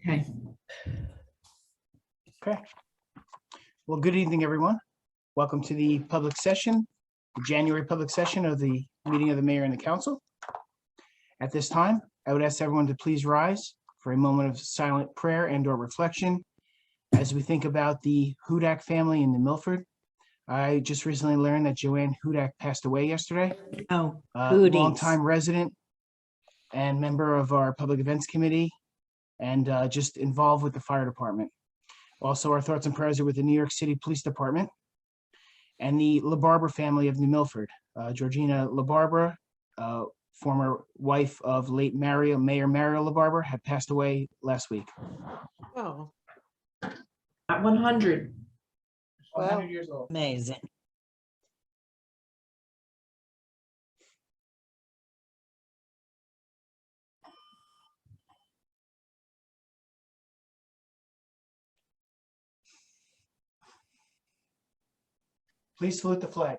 Okay. Okay. Well, good evening, everyone. Welcome to the public session, the January public session of the meeting of the mayor and the council. At this time, I would ask everyone to please rise for a moment of silent prayer and or reflection as we think about the Hudak family in the Milford. I just recently learned that Joanne Hudak passed away yesterday. Oh, Longtime resident and member of our public events committee and just involved with the fire department. Also, our thoughts and prayers are with the New York City Police Department and the LaBarbera family of New Milford. Georgina LaBarbera, former wife of late Mayor Mario LaBarbera, had passed away last week. Oh, At 100. 100 years old. amazing. Please salute the flag.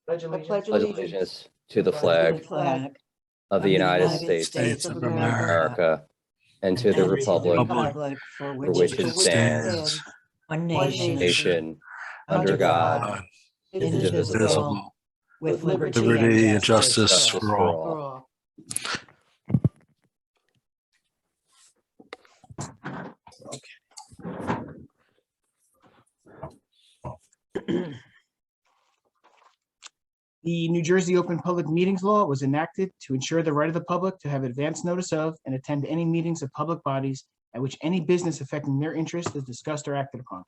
Pledge I allegiance. pledge Pledge allegiance allegiance to the flag Flag of the United States of of America, America and to and the to republic republic for for which which it it stands, stands, one one nation, nation, under God, indivisible, indivisible, with liberty liberty and and justice justice for for all. for all. all. The New Jersey Open Public Meetings Law was enacted to ensure the right of the public to have advance notice of and attend any meetings of public bodies at which any business affecting their interest is discussed or acted upon.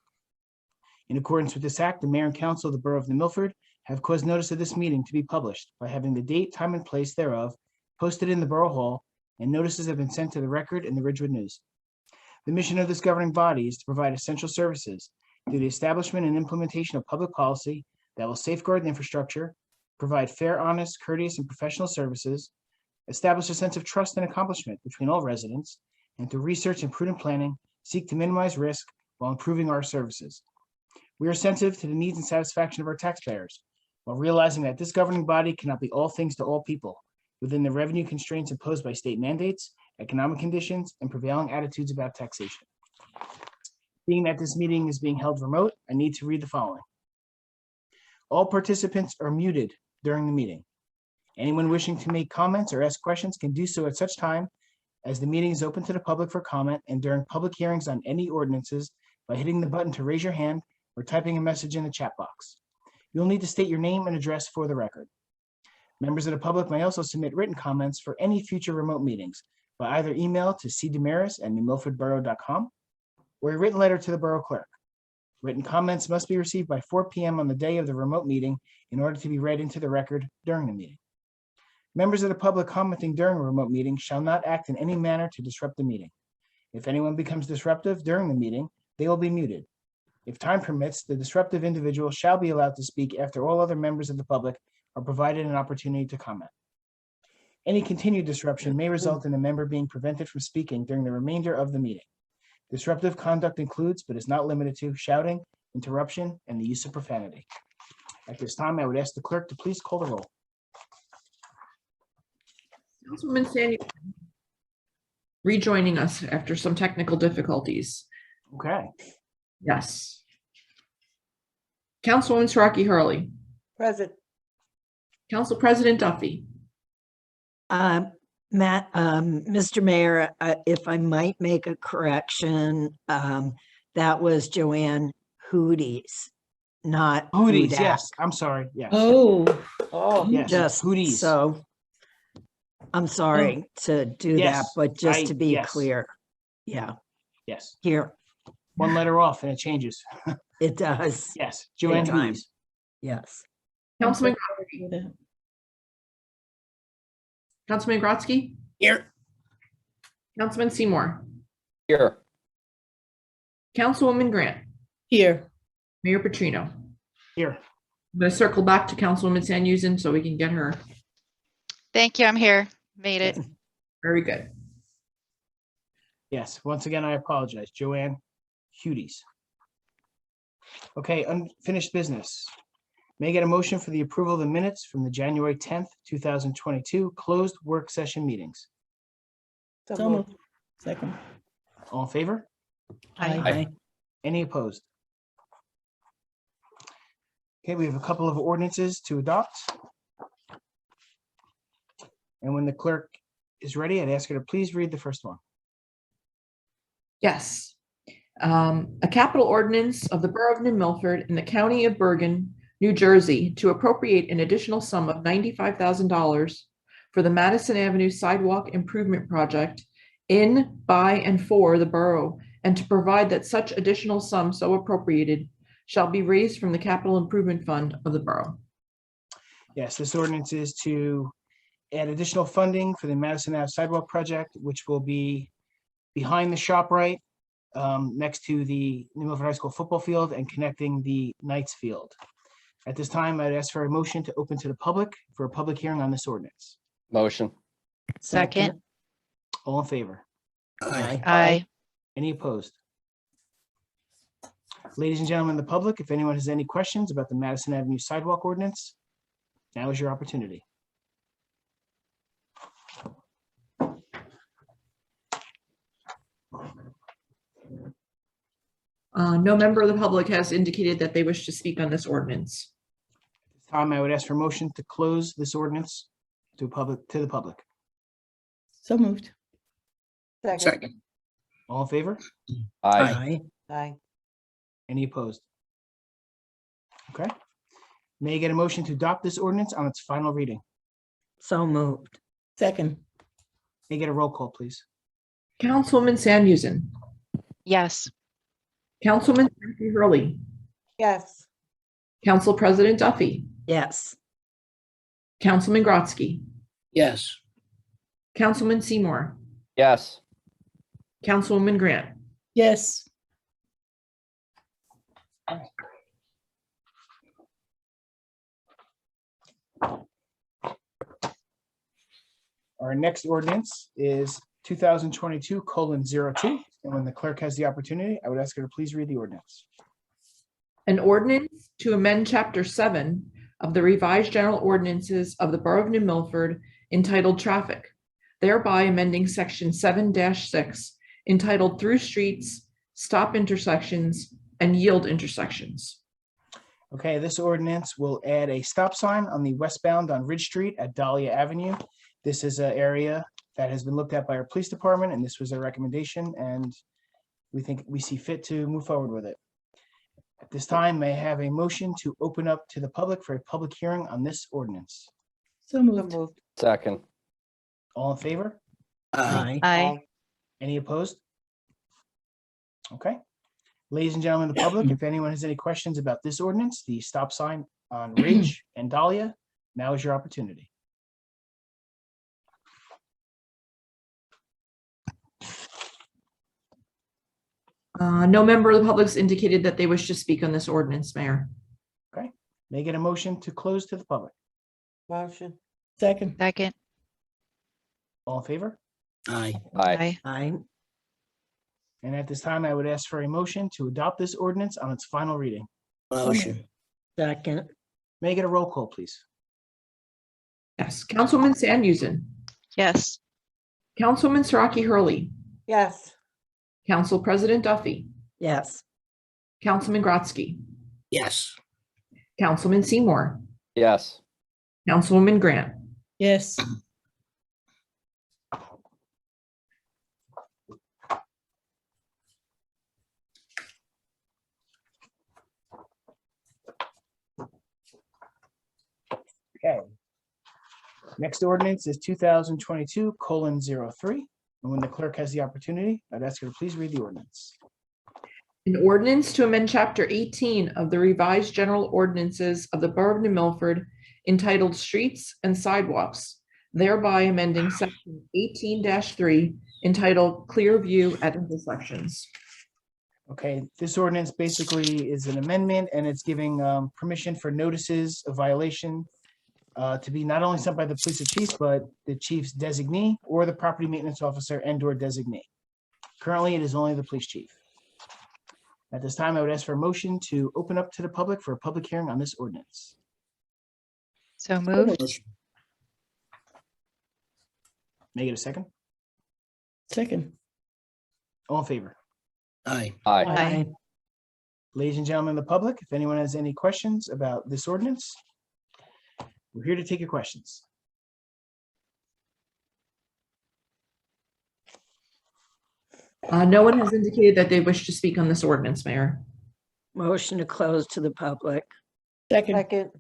In accordance with this act, the mayor and council of the borough of New Milford have caused notice of this meeting to be published by having the date, time, and place thereof posted in the borough hall, and notices have been sent to the record in the Ridgewood News. The mission of this governing body is to provide essential services through the establishment and implementation of public policy that will safeguard the infrastructure, provide fair, honest, courteous, and professional services, establish a sense of trust and accomplishment between all residents, and through research and prudent planning, seek to minimize risk while improving our services. We are sensitive to the needs and satisfaction of our taxpayers, while realizing that this governing body cannot be all things to all people within the revenue constraints imposed by state mandates, economic conditions, and prevailing attitudes about taxation. Being that this meeting is being held remote, I need to read the following. All participants are muted during the meeting. Anyone wishing to make comments or ask questions can do so at such time as the meeting is open to the public for comment and during public hearings on any ordinances by hitting the button to raise your hand or typing a message in the chat box. You'll need to state your name and address for the record. Members of the public may also submit written comments for any future remote meetings by either email to cdemaris@newmilfordborough.com or a written letter to the borough clerk. Written comments must be received by 4 p.m. on the day of the remote meeting in order to be read into the record during the meeting. Members of the public commenting during a remote meeting shall not act in any manner to disrupt the meeting. If anyone becomes disruptive during the meeting, they will be muted. If time permits, the disruptive individual shall be allowed to speak after all other members of the public are provided an opportunity to comment. Any continued disruption may result in a member being prevented from speaking during the remainder of the meeting. Disruptive conduct includes, but is not limited to, shouting, interruption, and the use of profanity. At this time, I would ask the clerk to please call the roll. Councilwoman Sandy rejoining us after some technical difficulties. Okay. Yes. Councilwoman Siraki Hurley. present. Council President Duffy. Matt, Mr. Mayor, if I might make a correction, that was Joanne Hooties, not Hooties, Hudak. yes. I'm sorry. Yes. Oh, Yes. Just Hooties. so, I'm sorry to do that, Yes, but just to be yes. clear, yeah, Yes. here, One letter off and it changes. it does, Yes. Joanne Big time. Hooties. yes. Councilman Grotzky. Councilman Grotzky. Here. Councilman Seymour. Here. Councilwoman Grant. here. Mayor Petrino. Here. I'm going to circle back to Councilwoman Sanuzin so we can get her. Thank you. I'm here. Made it. Very good. Yes. Once again, I apologize. Joanne Hooties. Okay, unfinished business. May I get a motion for the approval of the minutes from the January 10th, 2022 closed work session meetings? So moved. Second. All in favor? Aye. Any opposed? Okay, we have a couple of ordinances to adopt. And when the clerk is ready, I'd ask her to please read the first one. Yes. A capital ordinance of the Borough of New Milford in the County of Bergen, New Jersey, to appropriate an additional sum of $95,000 for the Madison Avenue Sidewalk Improvement Project in, by, and for the borough, and to provide that such additional sum so appropriated shall be raised from the Capital Improvement Fund of the borough. Yes, this ordinance is to add additional funding for the Madison Ave Sidewalk Project, which will be behind the ShopRite, next to the New Milford High School football field and connecting the Knights Field. At this time, I'd ask for a motion to open to the public for a public hearing on this ordinance. Motion. Second. All in favor? Aye. Any opposed? Ladies and gentlemen, the public, if anyone has any questions about the Madison Avenue Sidewalk Ordinance, now is your opportunity. No member of the public has indicated that they wish to speak on this ordinance. This time, I would ask for a motion to close this ordinance to the public. So moved. Second. All in favor? Aye. Aye. Any opposed? Okay. May I get a motion to adopt this ordinance on its final reading? So moved. Second. May I get a roll call, please? Councilwoman Sandhusen, Yes. Councilman Hurley, Yes. Council President Duffy, Yes. Councilman Grotzky, Yes. Councilman Seymour, Yes. Councilwoman Grant. Yes. Our next ordinance is 2022:02. And when the clerk has the opportunity, I would ask her to please read the ordinance. An ordinance to amend Chapter 7 of the Revised General Ordinances of the Borough of New Milford entitled Traffic, thereby amending Section 7-6 entitled Through Streets, Stop Intersections, and Yield Intersections. Okay, this ordinance will add a stop sign on the westbound on Ridge Street at Dahlia Avenue. This is an area that has been looked at by our police department, and this was a recommendation, and we see fit to move forward with it. At this time, may I have a motion to open up to the public for a public hearing on this ordinance? So So moved. moved. Second. All in favor? Aye. Aye. Any opposed? Okay. Ladies and gentlemen of the public, if anyone has any questions about this ordinance, the stop sign on Ridge and Dahlia, now is your opportunity. No member of the public's indicated that they wish to speak on this ordinance, Mayor. May I get a motion to close to the public? Motion. Second. Second. All in favor? Aye. Aye. Aye. And at this time, I would ask for a motion to adopt this ordinance on its final reading. Motion. Second. May I get a roll call, please? Yes, Councilwoman Sandhusen, Yes. Councilman Siraki Hurley, Yes. Council President Duffy, Yes. Councilman Grotzky, Yes. Councilman Seymour, Yes. Councilwoman Grant. Yes. Okay. Next ordinance is 2022:03. And when the clerk has the opportunity, I'd ask her to please read the ordinance. An ordinance to amend Chapter 18 of the Revised General Ordinances of the Borough of New Milford entitled Streets and Sidewalks, thereby amending Section 18-3 entitled Clear View at Intersections. Okay, this ordinance basically is an amendment, and it's giving permission for notices of violation to be not only sent by the police chief, but the chief's designee or the property maintenance officer and/or designee. Currently, it is only the police chief. At this time, I would ask for a motion to open up to the public for a public hearing on this ordinance. So moved. May I get a second? Second. All in favor? Aye. Aye. Aye. Ladies and gentlemen of the public, if anyone has any questions about this ordinance, we're here to take your questions. No one has indicated that they wish to speak on this ordinance, Mayor. Motion to close to the public. Second.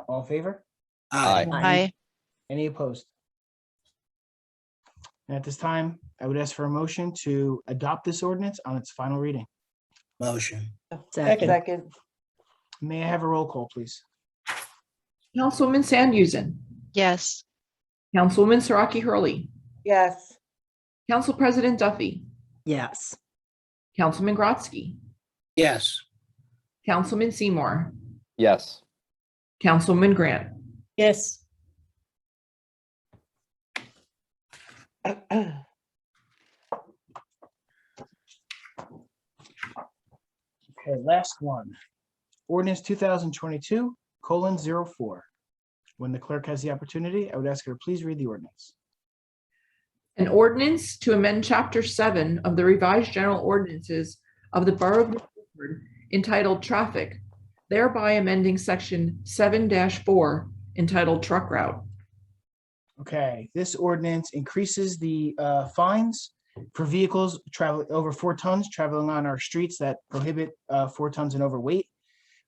All in favor? Aye. Aye. Any opposed? And at this time, I would ask for a motion to adopt this ordinance on its final reading. Motion. Second. May I have a roll call, please? Councilwoman Sandhusen, Yes. Councilwoman Siraki Hurley, Yes. Council President Duffy, Yes. Councilman Grotzky, Yes. Councilman Seymour, Yes. Councilwoman Grant. Yes. Okay, last one. Ordinance 2022:04. When the clerk has the opportunity, I would ask her to please read the ordinance. An ordinance to amend Chapter 7 of the revised general ordinances of the Borough of Milford entitled Traffic, thereby amending Section 7-4 entitled Truck Route. Okay, this ordinance increases the fines for vehicles traveling over 4 tons traveling on our streets that prohibit 4 tons and overweight.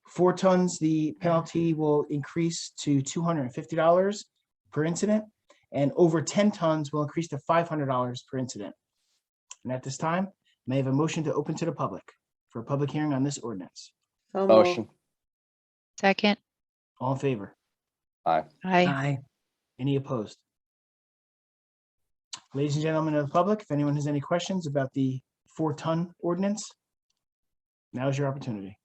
4 tons, the penalty will increase to $250 per incident, and over 10 tons will increase to $500 per incident. And at this time, may I have a motion to open to the public for a public hearing on this ordinance? Motion. Second. All in favor? Aye. Aye. Aye. Any opposed? Ladies and gentlemen of the public, if anyone has any questions about the 4-ton ordinance, now is your opportunity.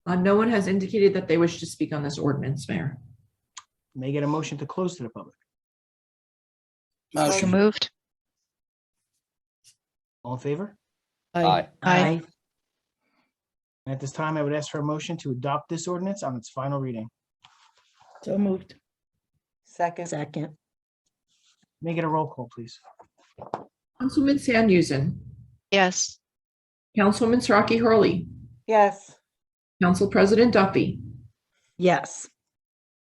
No one has indicated that they wish to speak on this ordinance, Mayor. May I get a motion to close to the public? So Motion. moved. All in favor? Aye. Aye. And at this time, I would ask for a motion to adopt this ordinance on its final reading. So moved. Second. May I get a roll call, please? Councilman Sandhusen, Yes. Councilwoman Siraki Hurley, Yes. Council President Duffy, Yes.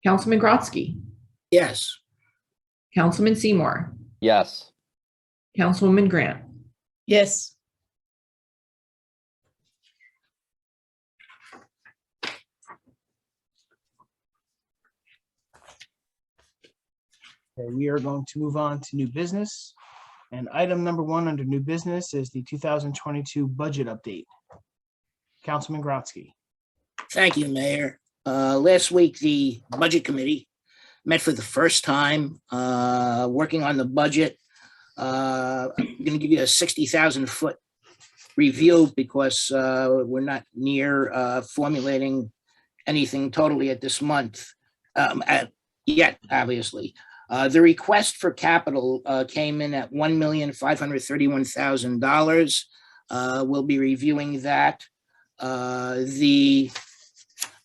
Councilman Grotzky, Yes. Councilman Seymour, Yes. Councilwoman Grant. Yes. Okay, we are going to move on to new business. And item number 1 under new business is the 2022 budget update. Councilman Grotzky. Thank you, Mayor. Last week, the Budget Committee met for the first time, working on the budget. I'm going to give you a 60,000-foot review because we're not near formulating anything totally at this month yet, obviously. The request for capital came in at $1,531,000. We'll be reviewing that. The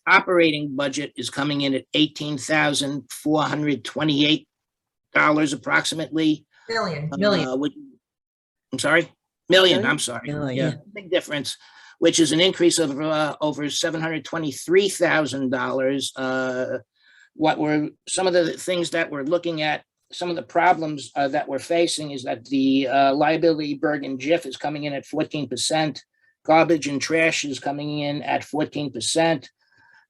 operating budget is coming in at $18,428 approximatally. Million. I'm sorry, million, Million? I'm sorry. Million. Yeah, big difference, which is an increase of over $723,000. Some of the things that we're looking at, some of the problems that we're facing is that the liability burden JIF is coming in at 14%. Garbage and trash is coming in at 14%.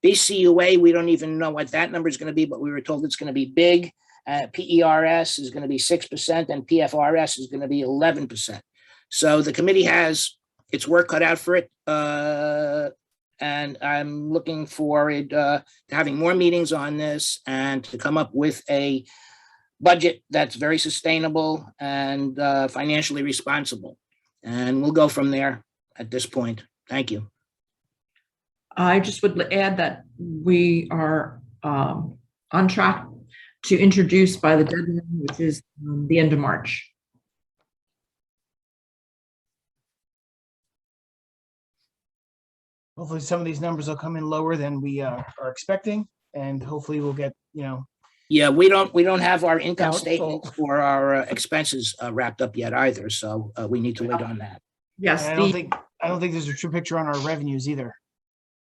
BCUA, we don't even know what that number is going to be, but we were told it's going to be big. PERS is going to be 6% and PFRS is going to be 11%. So the committee has its work cut out for it. And I'm looking forward to having more meetings on this and to come up with a budget that's very sustainable and financially responsible. And we'll go from there at this point. Thank you. I just would add that we are on track to introduce by the deadline, which is the end of March. Hopefully some of these numbers will come in lower than we are expecting, and hopefully we'll get, Yeah, we don't have our income Doubtful. statements or our expenses wrapped up yet either, so we need to wait on that. Yes, And I don't think there's a true picture on our revenues either.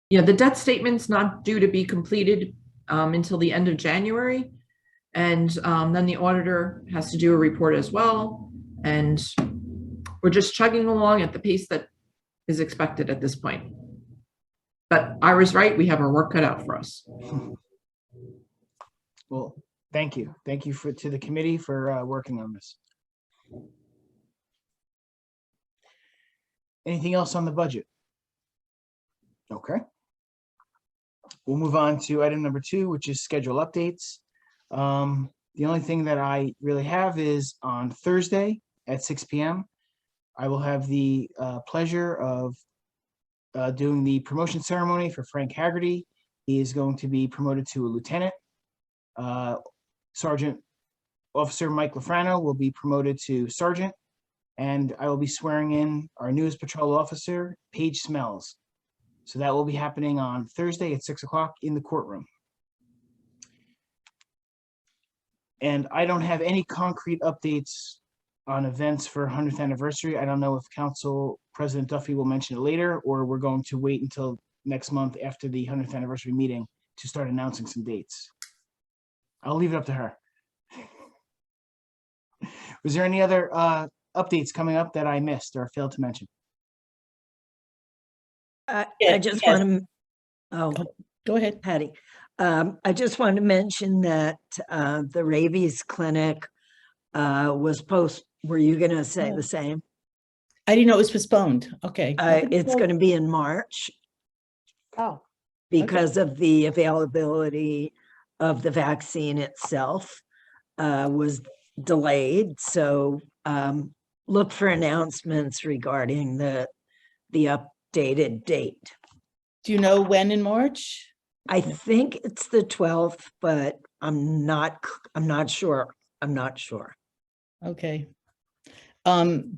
yeah, the debt statement's not due to be completed until the end of January. And then the auditor has to do a report as well. And we're just chugging along at the pace that is expected at this point. But Ira's right, we have our work cut out for us. Well, thank you. Thank you to the committee for working on this. Anything else on the budget? Okay. We'll move on to item number 2, which is schedule updates. The only thing that I really have is on Thursday at 6 p.m. I will have the pleasure of doing the promotion ceremony for Frank Haggerty. He is going to be promoted to a lieutenant. Sergeant Officer Mike Lafrano will be promoted to sergeant, and I will be swearing in our newest patrol officer, Paige Smells. So that will be happening on Thursday at 6 o'clock in the courtroom. And I don't have any concrete updates on events for 100th anniversary. I don't know if Council President Duffy will mention it later, or we're going to wait until next month after the 100th anniversary meeting to start announcing some dates. I'll leave it up to her. Was there any other updates coming up that I missed or failed to mention? I Yeah, just yes. want to, oh, Go ahead. Patty. I just wanted to mention that the rabies clinic was were you going to say the same? I didn't know it was postponed. Okay. It's going to be in March Oh. because of the availability of the vaccine itself was delayed. So look for announcements regarding the updated date. Do you know when in March? I think it's the 12th, but I'm not sure. I'm not sure. Okay.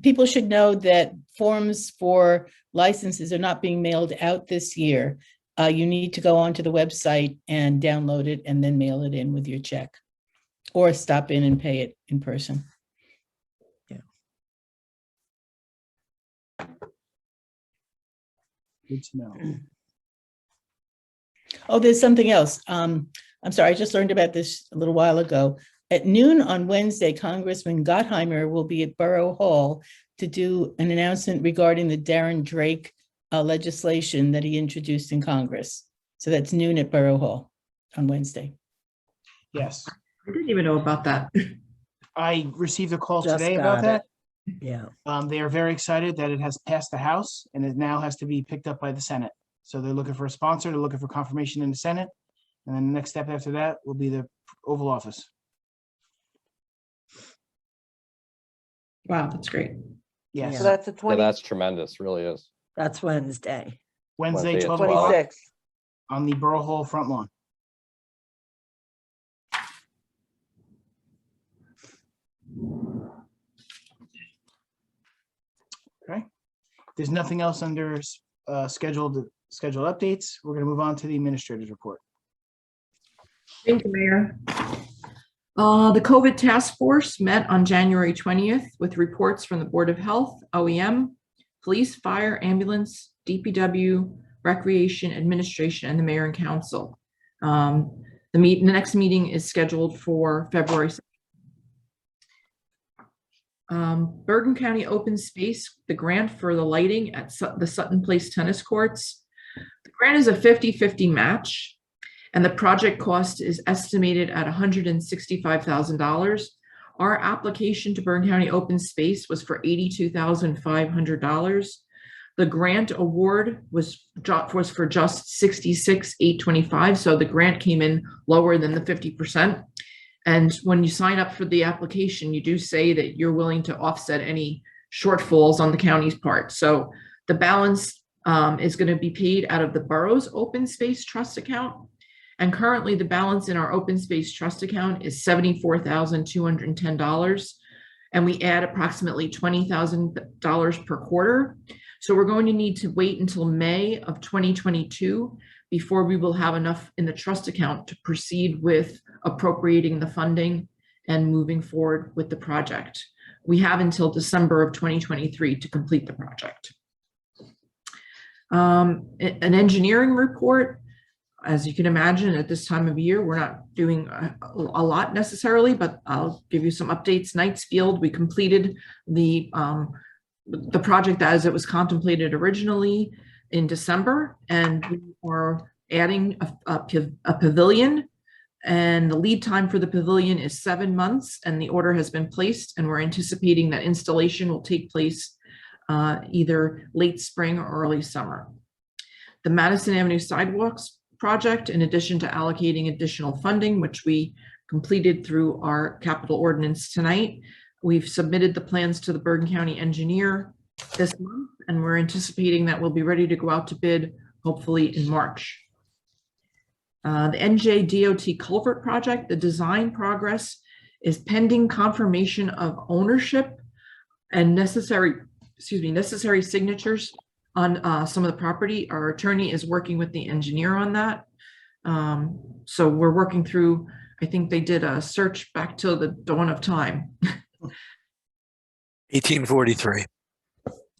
People should know that forms for licenses are not being mailed out this year. You need to go onto the website and download it and then mail it in with your check, or stop in and pay it in person. Good to know. Oh, there's something else. I'm sorry, I just learned about this a little while ago. At noon on Wednesday, Congressman Gottheimer will be at Borough Hall to do an announcement regarding the Darren Drake legislation that he introduced in Congress. So that's noon at Borough Hall on Wednesday. Yes, I didn't even know about that. I received a call Just today got about that. Yeah. They are very excited that it has passed the House and it now has to be picked up by the Senate. So they're looking for a sponsor, they're looking for confirmation in the Senate. And then the next step after that will be the Oval Office. Wow, that's great. Yes, So that's the Yeah, that's tremendous, really is. That's Wednesday. Wednesday, Wednesday at 12 o'clock 26. on the Borough Hall front lawn. Okay, there's nothing else under scheduled updates. We're going to move on to the administrator's report. Thank you, Mayor. The COVID task force met on January 20th with reports from the Board of Health, OEM, Police, Fire, Ambulance, DPW, Recreation Administration, and the Mayor and Council. The next meeting is scheduled for February 2nd. Bergen County Open Space, the grant for the lighting at the Sutton Place tennis courts. The grant is a 50-50 match, and the project cost is estimated at $165,000. Our application to Bergen County Open Space was for $82,500. The grant award was for just $66,825, so the grant came in lower than the 50%. And when you sign up for the application, you do say that you're willing to offset any shortfalls on the county's part. So the balance is going to be paid out of the borough's open space trust account. And currently the balance in our open space trust account is $74,210. And we add approximately $20,000 per quarter. So we're going to need to wait until May of 2022 before we will have enough in the trust account to proceed with appropriating the funding and moving forward with the project. We have until December of 2023 to complete the project. An engineering report. As you can imagine, at this time of year, we're not doing a lot necessarily, but I'll give you some updates. Knightsfield, we completed the project as it was contemplated originally in December, and we are adding a pavilion, and the lead time for the pavilion is 7 months, and the order has been placed, and we're anticipating that installation will take place either late spring or early summer. The Madison Avenue sidewalks project, in addition to allocating additional funding, which we completed through our capital ordinance tonight, we've submitted the plans to the Bergen County engineer this month, and we're anticipating that we'll be ready to go out to bid hopefully in March. The NJDOT culvert project, the design progress is pending confirmation of ownership and necessary signatures on some of the property. Our attorney is working with the engineer on that. So we're working through, I think they did a search back to the dawn of time. 1843.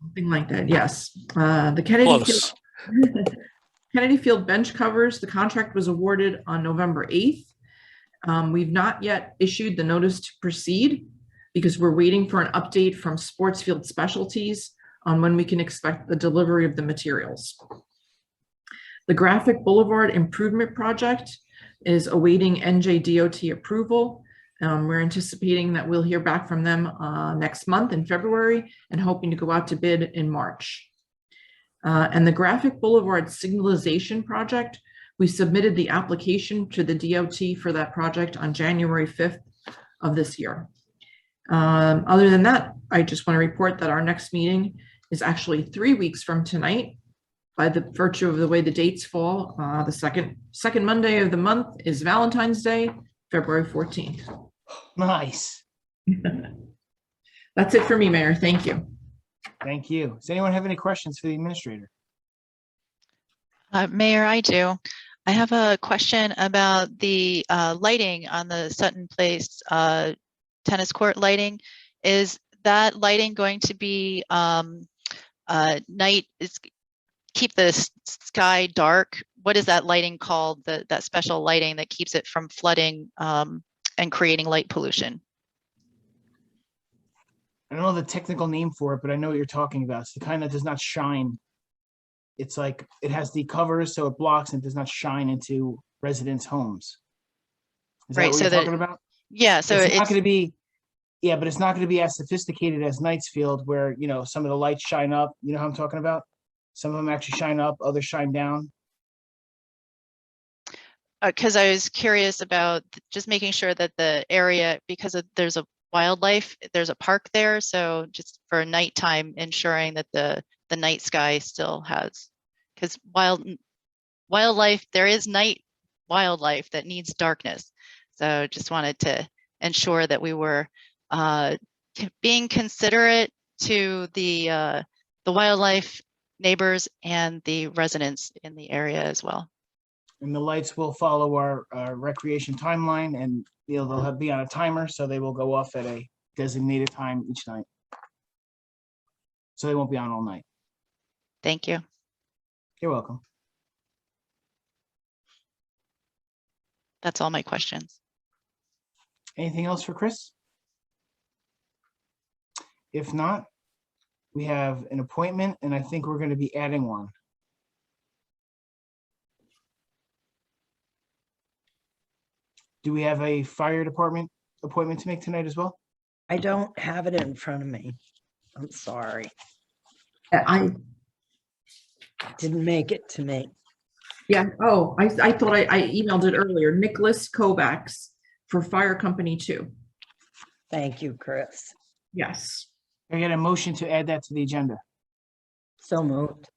Something like that, yes. The Kennedy Close. Field, Kennedy Field bench covers, the contract was awarded on November 8th. We've not yet issued the notice to proceed because we're waiting for an update from Sportsfield Specialties on when we can expect the delivery of the materials. The Graphic Boulevard Improvement Project is awaiting NJDOT approval. We're anticipating that we'll hear back from them next month in February and hoping to go out to bid in March. And the Graphic Boulevard Signalization Project, we submitted the application to the DOT for that project on January 5th of this year. Other than that, I just want to report that our next meeting is actually 3 weeks from tonight. By the virtue of the way the dates fall, the second Monday of the month is Valentine's Day, February 14th. Nice. That's it for me, Mayor. Thank you. Thank you. Does anyone have any questions for the administrator? Mayor, I do. I have a question about the lighting on the Sutton Place tennis court lighting. Is that lighting going to be keep the sky dark? What is that lighting called? That special lighting that keeps it from flooding and creating light pollution? I don't know the technical name for it, but I know what you're talking about. It's the kind that does not shine. It's like, it has the covers so it blocks and does not shine into residents' homes. Is that Right, what so you're that- talking about? Yeah, so It's not going to be, yeah, but it's not going to be as sophisticated as Knightsfield where, you know, some of the lights shine up. You know how I'm talking about? Some of them actually shine up, others shine down. because I was curious about just making sure that the area, because there's a wildlife, there's a park there, so just for nighttime, ensuring that the night sky still has, because wildlife, there is night wildlife that needs darkness. So just wanted to ensure that we were being considerate to the wildlife neighbors and the residents in the area as well. And the lights will follow our recreation timeline, and they'll be on a timer, so they will go off at a designated time each night. So they won't be on all night. Thank you. You're welcome. That's all my questions. Anything else for Chris? If not, we have an appointment, and I think we're going to be adding one. Do we have a fire department appointment to make tonight as well? I don't have it in front of me. I'm sorry. I Didn't make it to me. thought I emailed it earlier. Nicholas Kovacs for Fire Company 2. Thank you, Chris. Yes. I get a motion to add that to the agenda. So moved.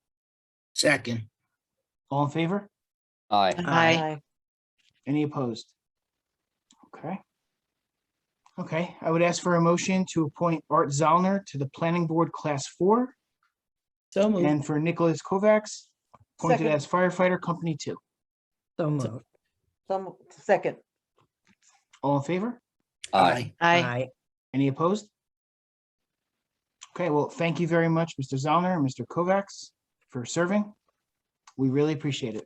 Second, All in favor? Aye. Aye. Any opposed? Okay. Okay, I would ask for a motion to appoint Art Zollner to the Planning Board Class 4 So moved. and for Nicholas Kovacs appointed Second. as firefighter Company 2. So moved. Some second. All in favor? Aye. Aye. Any opposed? Okay, well, thank you very much, Mr. Zellner and Mr. Kovacs, for serving. We really appreciate it.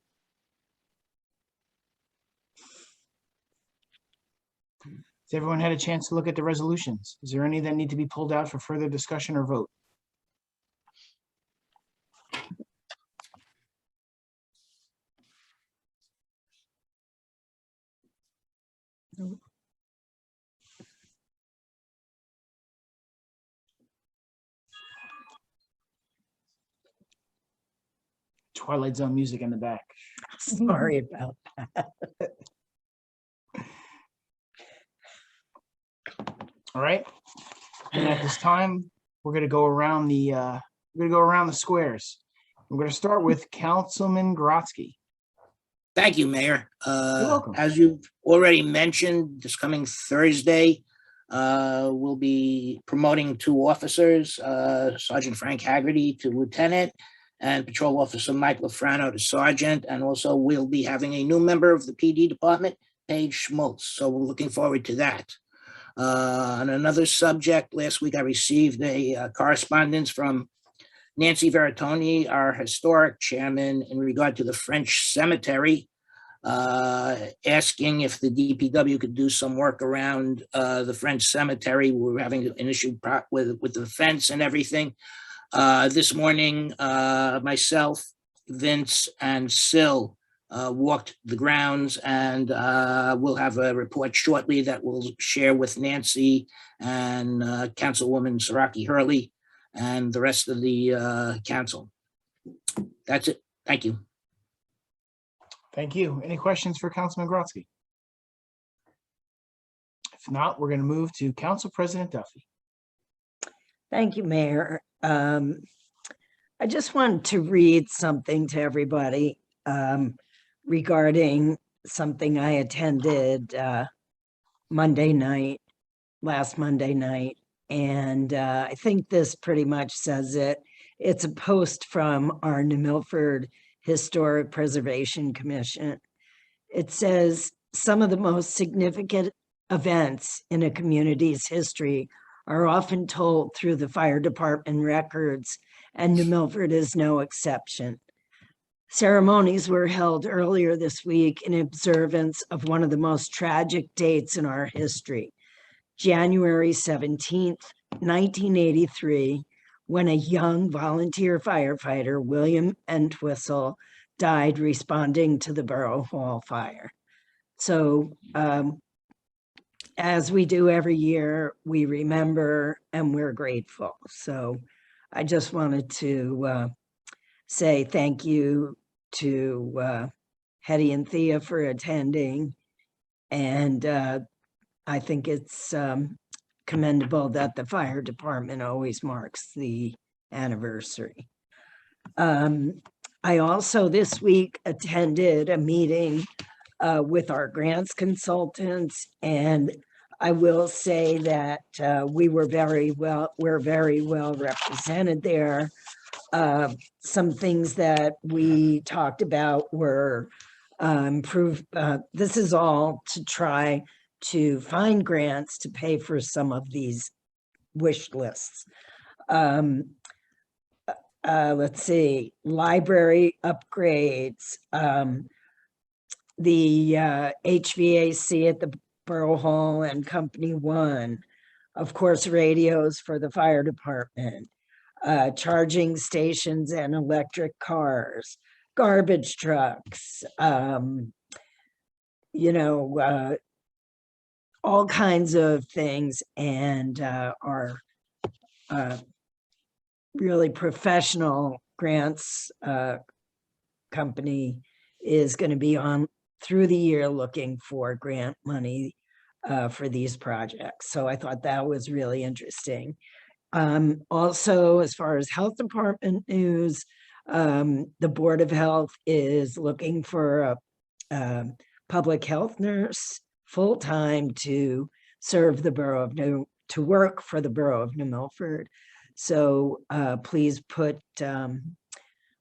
Has everyone had a chance to look at the resolutions? Is there any that need to be pulled out for further discussion or vote? Twilight Zone music in the back. Sorry about All right. And at this time, we're gonna go around the squares. We're gonna start with Councilman Grotzky. Thank you, Mayor. welcome. As you've already mentioned, this coming Thursday, we'll be promoting 2 officers, Sergeant Frank Haggerty to lieutenant and Patrol Officer Mike Lafrano to sergeant. And also we'll be having a new member of the PD department, Paige Schmultz. So we're looking forward to that. On another subject, last week I received a correspondence from Nancy Veritoni, our historic chairman, in regard to the French cemetery, asking if the DPW could do some work around the French cemetery. We're having an issue with the fence and everything. This morning, myself, Vince, and Sil walked the grounds, and we'll have a report shortly that we'll share with Nancy and Councilwoman Saraki Hurley and the rest of the council. That's it. Thank you. Thank you. Any questions for Councilman Grotzky? If not, we're gonna move to Council President Duffy. Thank you, Mayor. I just wanted to read something to everybody regarding something I attended last Monday night. And I think this pretty much says it. It's a post from our New Milford Historic Preservation Commission. It says, some of the most significant events in a community's history are often told through the fire department records, and New Milford is no exception. Ceremonies were held earlier this week in observance of one of the most tragic dates in our history, January 17th, 1983, when a young volunteer firefighter, William Entwistle, died responding to the Borough Hall fire. So, as we do every year, we remember and we're grateful. So I just wanted to say thank you to Hetty and Thea for attending. And I think it's commendable that the fire department always marks the anniversary. I also this week attended a meeting with our grants consultants, and I will say that we're very well represented there. Some things that we talked about were this is all to try to find grants to pay for some of these wish lists. Let's see, library upgrades, the HVAC at the Borough Hall and Company One, of course, radios for the fire department, charging stations and electric cars, garbage trucks, all kinds of things, and our really professional grants company is going to be on through the year looking for grant money for these projects. So I thought that was really interesting. Also, as far as health department news, the Board of Health is looking for a public health nurse full-time to serve the borough of to work for the borough of New Milford. So please put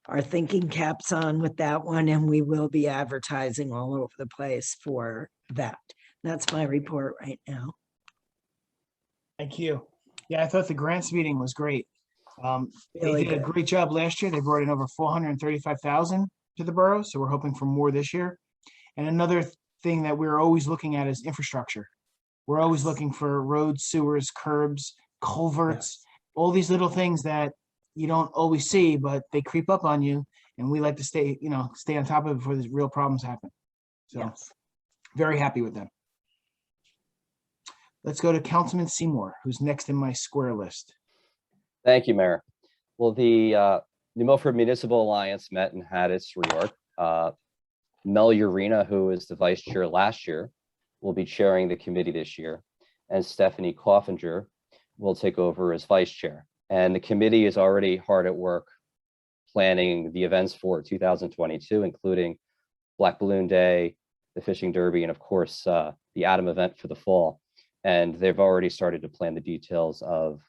our thinking caps on with that one, and we will be advertising all over the place for that. That's my report right now. Thank you. Yeah, I thought the grants meeting was great. They Really did a good. great job last year. They brought in over 435,000 to the borough, so we're hoping for more this year. And another thing that we're always looking at is infrastructure. We're always looking for roads, sewers, curbs, culverts, all these little things that you don't always see, but they creep up on you. And we like to stay on top of it before these real problems happen. So Yes. very happy with them. Let's go to Councilman Seymour, who's next in my square list. Thank you, Mayor. Well, the New Milford Municipal Alliance met and had its reorg. Mel Urena, who was the vice chair last year, will be chairing the committee this year, and Stephanie Coffinger will take over as vice chair. And the committee is already hard at work planning the events for 2022, including Black Balloon Day, the Fishing Derby, and of course, the Atom event for the fall. And they've already started to plan the details of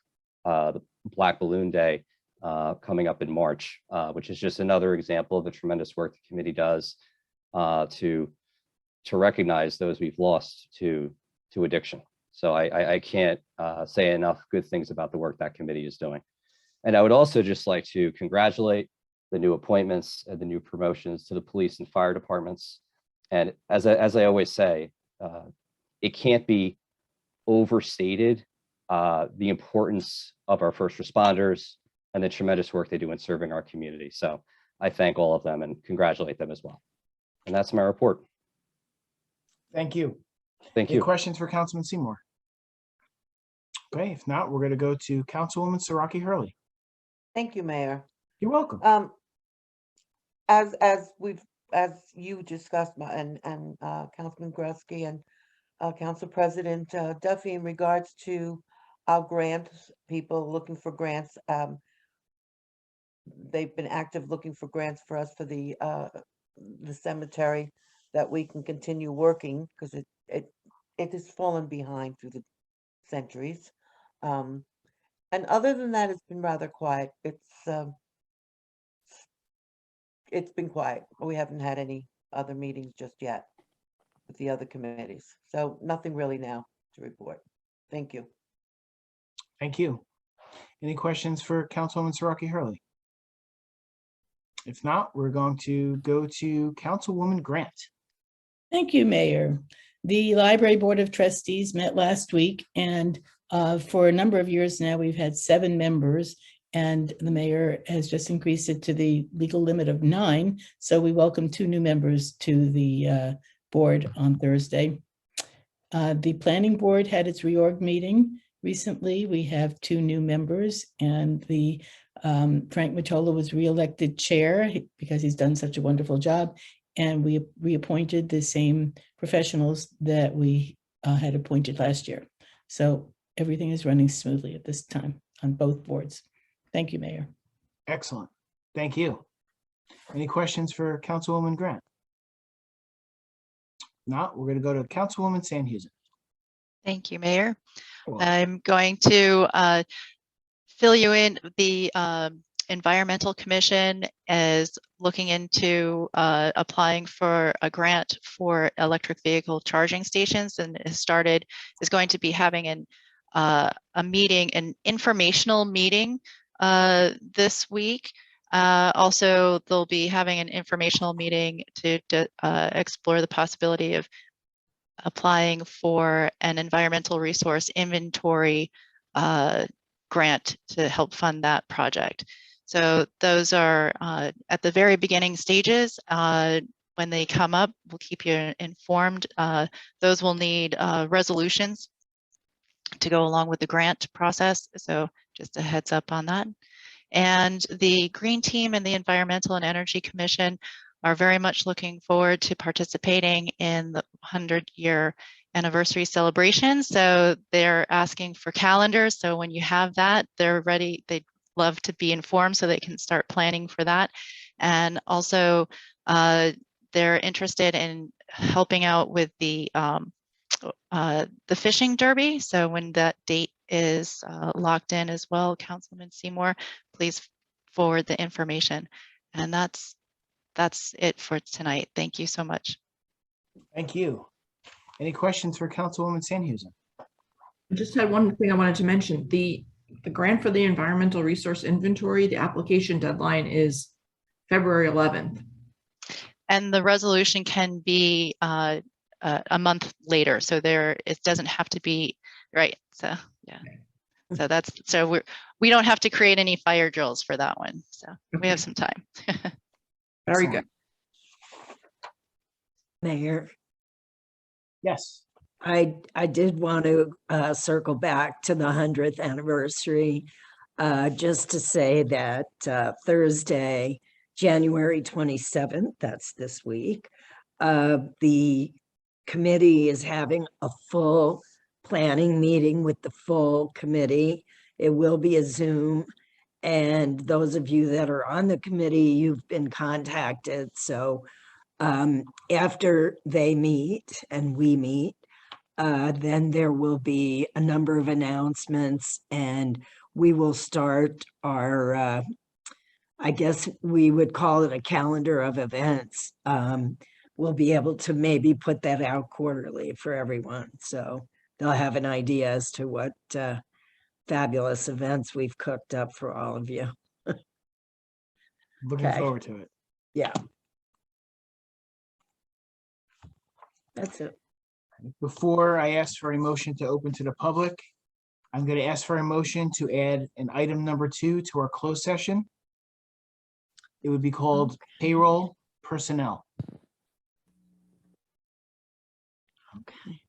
the Black Balloon Day coming up in March, which is just another example of the tremendous work the committee does to recognize those we've lost to addiction. So I can't say enough good things about the work that committee is doing. And I would also just like to congratulate the new appointments and the new promotions to the police and fire departments. And as I always say, it can't be overstated the importance of our first responders and the tremendous work they do in serving our community. So I thank all of them and congratulate them as well. And that's my report. Thank you. Thank Any you. questions for Councilman Seymour? Okay, if not, we're going to go to Councilwoman Siraki Hurley. Thank you, Mayor. You're welcome. As you discussed, and Councilman Grusky and Council President Duffy, in regards to our grants, people looking for grants, they've been active looking for grants for us for the cemetery, that we can continue working, because it has fallen behind through the centuries. And other than that, it's been rather quiet. It's been quiet. We haven't had any other meetings just yet with the other committees. So nothing really now to report. Thank you. Thank you. Any questions for Councilwoman Siraki Hurley? If not, we're going to go to Councilwoman Grant. Thank you, Mayor. The Library Board of Trustees met last week, and for a number of years now, we've had 7 members, and the mayor has just increased it to the legal limit of 9. So we welcome 2 new members to the board on Thursday. The Planning Board had its reorg meeting recently. We have 2 new members, and the Frank Matola was reelected chair because he's done such a wonderful job. And we reappointed the same professionals that we had appointed last year. So everything is running smoothly at this time on both boards. Thank you, Mayor. Excellent. Thank you. Any questions for Councilwoman Grant? Not, we're going to go to Councilwoman Sandhusen. Thank you, Mayor. Cool. I'm going to fill you in. The Environmental Commission is looking into applying for a grant for electric vehicle charging stations, and is going to be having a meeting, an informational meeting this week. Also, they'll be having an informational meeting to explore the possibility of applying for an environmental resource inventory grant to help fund that project. So those are at the very beginning stages. When they come up, we'll keep you informed. Those will need resolutions to go along with the grant process. So just a heads up on that. And the Green Team and the Environmental and Energy Commission are very much looking forward to participating in the 100-year anniversary celebration. So they're asking for calendars. So when you have that, they're ready. They'd love to be informed so they can start planning for that. And also they're interested in helping out with the fishing derby. So when that date is locked in as well, Councilman Seymour, please forward the information. And that's it for tonight. Thank you so much. Thank you. Any questions for Councilwoman Sandhusen? I just had one thing I wanted to mention. The grant for the environmental resource inventory, the application deadline is February 11th. And the resolution can be a month later. So it doesn't have to be, right? So, yeah. So we don't have to create any fire drills for that one. So we have some time. Very good. Mayor, Yes. I did want to circle back to the 100th anniversary, just to say that Thursday, January 27th, that's this week, the committee is having a full planning meeting with the full committee. It will be a Zoom, and those of you that are on the committee, you've been contacted. So after they meet and we meet, then there will be a number of announcements, and we will start our, I guess we would call it a calendar of events. We'll be able to maybe put that out quarterly for everyone. So they'll have an idea as to what fabulous events we've cooked up for all of you. Looking Okay. forward to it. Yeah. That's it. Before I ask for a motion to open to the public, I'm going to ask for a motion to add an item number 2 to our closed session. It would be called payroll personnel. Okay.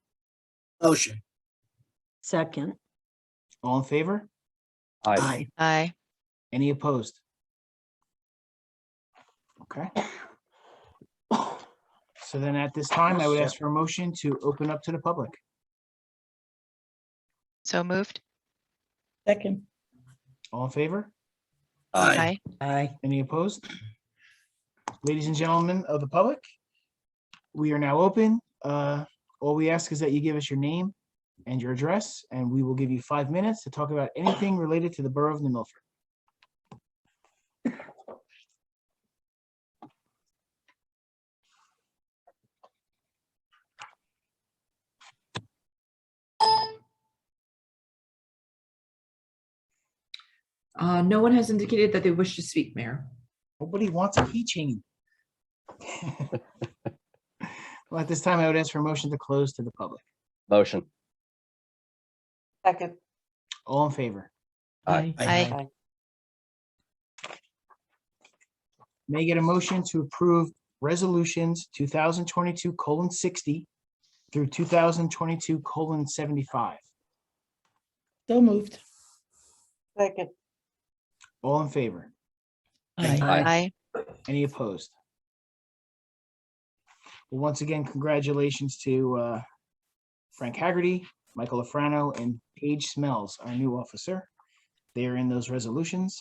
Motion. Second. All in favor? Aye. Aye. Any opposed? Okay. So then at this time, I would ask for a motion to open up to the public. So moved. Second. All in favor? Aye. Aye. Any opposed? Ladies and gentlemen of the public, we are now open. All we ask is that you give us your name and your address, and we will give you 5 minutes to talk about anything related to the Borough of New Milford. No one has indicated that they wish to speak, Mayor. Nobody wants a keychain. Well, at this time, I would ask for a motion to close to the public. Motion. Second. All in favor? Aye. Aye. May I get a motion to approve resolutions 2022:60 through 2022:75? So moved. Second. All in favor? Aye. Aye. Any opposed? Well, once again, congratulations to Frank Haggerty, Michael Lafrano, and Paige Smells, our new officer. They are in those resolutions.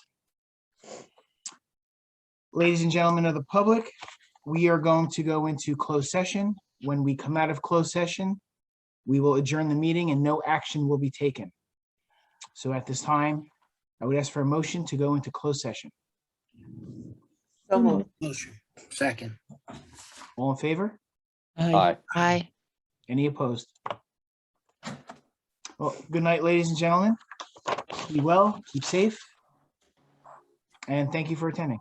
Ladies and gentlemen of the public, we are going to go into closed session. When we come out of closed session, we will adjourn the meeting and no action will be taken. So at this time, I would ask for a motion to go into closed session. So moved. Motion. Second. All in favor? Aye. Aye. Any opposed? Well, good night, ladies and gentlemen. Be well, keep safe, and thank you for attending.